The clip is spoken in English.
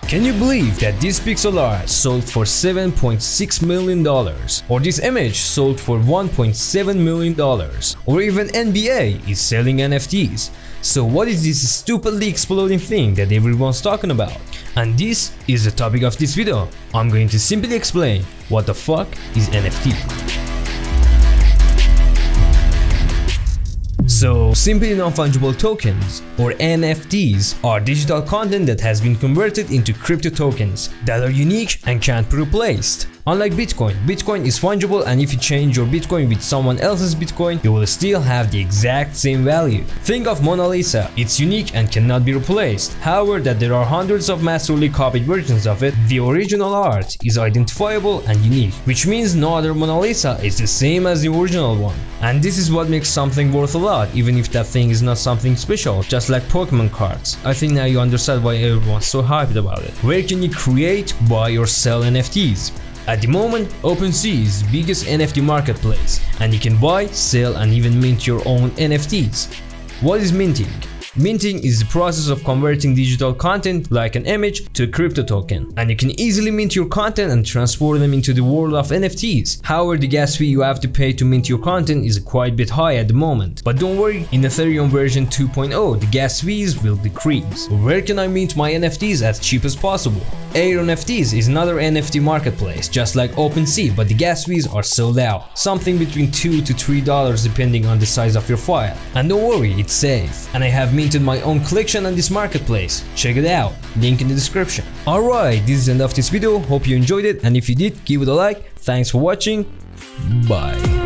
Can you believe that this pixel art sold for $7.6 million? Or this image sold for $1.7 million? Or even NBA is selling NFTs? So what is this stupidly exploding thing that everyone's talking about? And this is the topic of this video. I'm going to simply explain what the fuck is NFT. So, simply non-fungible tokens, or NFTs, are digital content that has been converted into crypto tokens that are unique and can't be replaced. Unlike Bitcoin, Bitcoin is fungible, and if you change your Bitcoin with someone else's Bitcoin, you will still have the exact same value. Think of Mona Lisa, it's unique and cannot be replaced. However, that there are hundreds of massively copied versions of it, the original art is identifiable and unique, which means no other Mona Lisa is the same as the original one. And this is what makes something worth a lot, even if that thing is not something special, just like Pokemon cards. I think now you understand why everyone's so hyped about it. Where can you create, buy or sell NFTs? At the moment, Opensea is the biggest NFT marketplace, and you can buy, sell and even mint your own NFTs. What is minting? Minting is the process of converting digital content like an image to a crypto token, and you can easily mint your content and transfer them into the world of NFTs. However, the gas fee you have to pay to mint your content is quite a bit high at the moment. But don't worry, in Ethereum version 2.0 the gas fees will decrease. Where can I mint my NFTs as cheap as possible? Air NFTs is another NFT marketplace just like Opensea, but the gas fees are sold out, something between $2 to $3 depending on the size of your file. And don't worry, it's safe. And I have minted my own collection on this marketplace. Check it out, link in the description. Alright, this is the end of this video, hope you enjoyed it, and if you did, give it a like. Thanks for watching, bye.